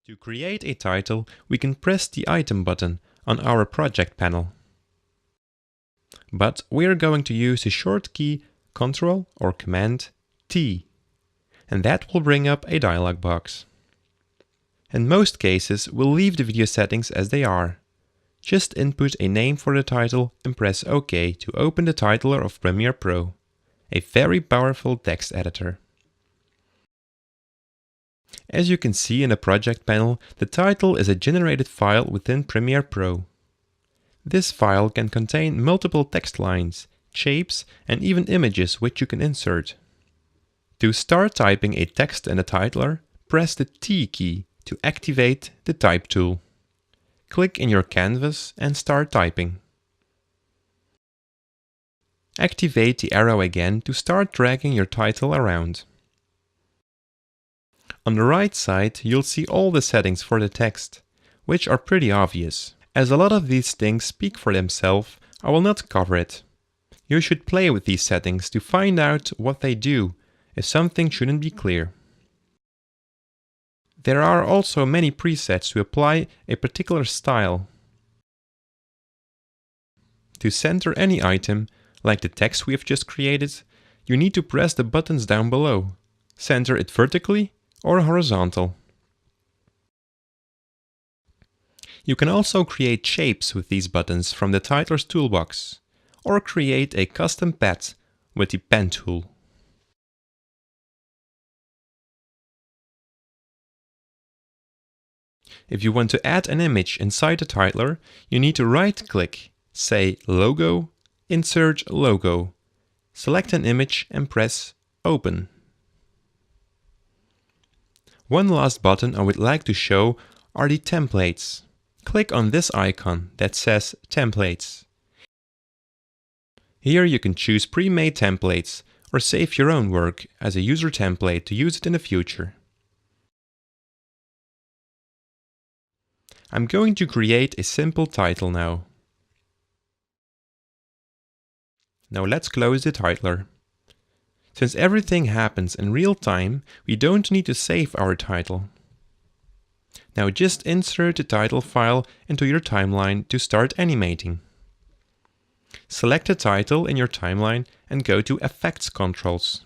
To create a title, we can press the Item button on our project panel. But we are going to use the short key Ctrl or Command T, and that will bring up a dialog box. In most cases, we'll leave the video settings as they are. Just input a name for the title and press OK to open the titler of Premiere Pro, a very powerful text editor. As you can see in the project panel, the title is a generated file within Premiere Pro. This file can contain multiple text lines, shapes, and even images which you can insert. To start typing a text in the titler, press the T key to activate the Type tool. Click in your canvas and start typing. Activate the arrow again to start dragging your title around. On the right side, you'll see all the settings for the text, which are pretty obvious. As a lot of these things speak for themselves, I will not cover it. You should play with these settings to find out what they do if something shouldn't be clear. There are also many presets to apply a particular style. To center any item, like the text we have just created, you need to press the buttons down below. Center it vertically or horizontal. You can also create shapes with these buttons from the Titler's toolbox, or create a custom pad with the Pen tool. If you want to add an image inside the titler, you need to right-click, say Logo, Insert Logo, select an image and press Open. One last button I would like to show are the templates. Click on this icon that says Templates. Here you can choose pre-made templates or save your own work as a user template to use it in the future. I'm going to create a simple title now. Now let's close the titler. Since everything happens in real time, we don't need to save our title. Now just insert the title file into your timeline to start animating. Select the title in your timeline and go to Effects Controls.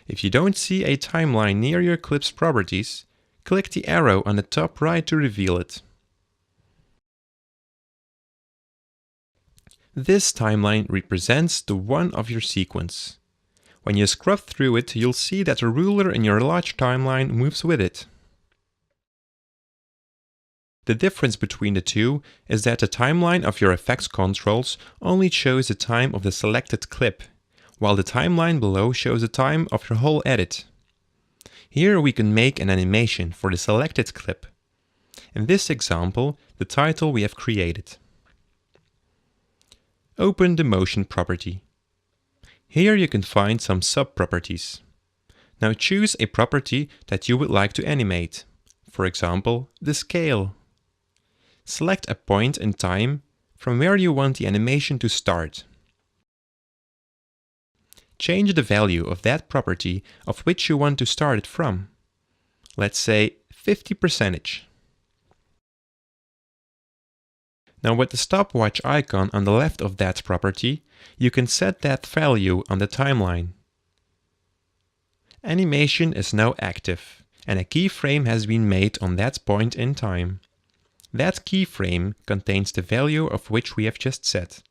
If you don't see a timeline near your clip's properties, click the arrow on the top right to reveal it. This timeline represents the one of your sequence. When you scrub through it, you'll see that the ruler in your large timeline moves with it. The difference between the two is that the timeline of your effects controls only shows the time of the selected clip, while the timeline below shows the time of your whole edit. Here we can make an animation for the selected clip. In this example, the title we have created. Open the motion property. Here you can find some sub-properties. Now choose a property that you would like to animate. For example, the scale. Select a point in time from where you want the animation to start. Change the value of that property of which you want to start it from. Let's say 50%. Now with the stopwatch icon on the left of that property, you can set that value on the timeline. Animation is now active, and a keyframe has been made on that point in time. That keyframe contains the value of which we have just set,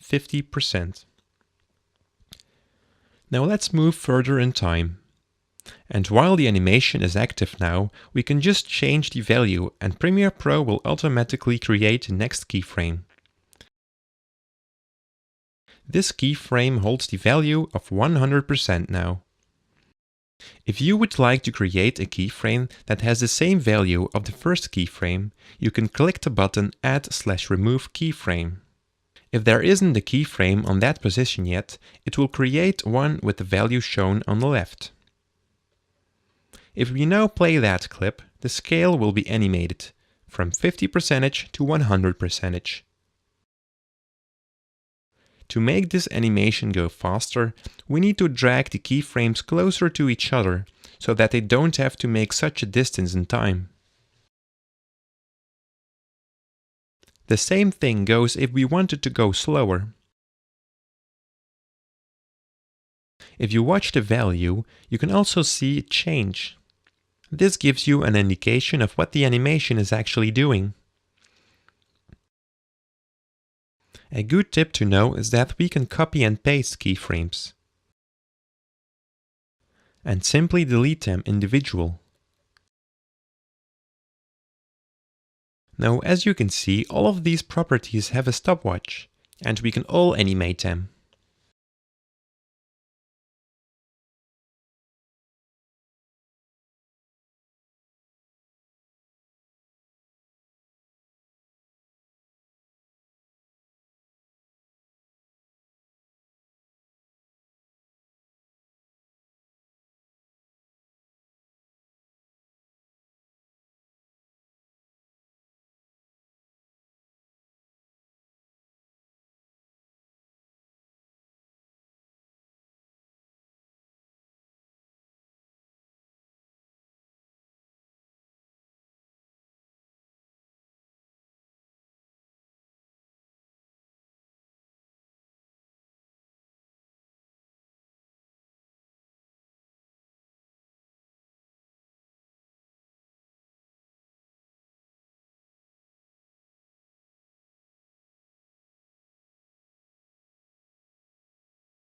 50%. Now let's move further in time. And while the animation is active now, we can just change the value and Premiere Pro will automatically create the next keyframe. This keyframe holds the value of 100% now. If you would like to create a keyframe that has the same value of the first keyframe, you can click the button Add/Remove Keyframe. If there isn't a keyframe on that position yet, it will create one with the value shown on the left. If we now play that clip, the scale will be animated from 50% to 100%. To make this animation go faster, we need to drag the keyframes closer to each other so that they don't have to make such a distance in time. The same thing goes if we wanted to go slower. If you watch the value, you can also see it change. This gives you an indication of what the animation is actually doing. A good tip to know is that we can copy and paste keyframes and simply delete them individually. Now, as you can see, all of these properties have a stopwatch, and we can all animate them.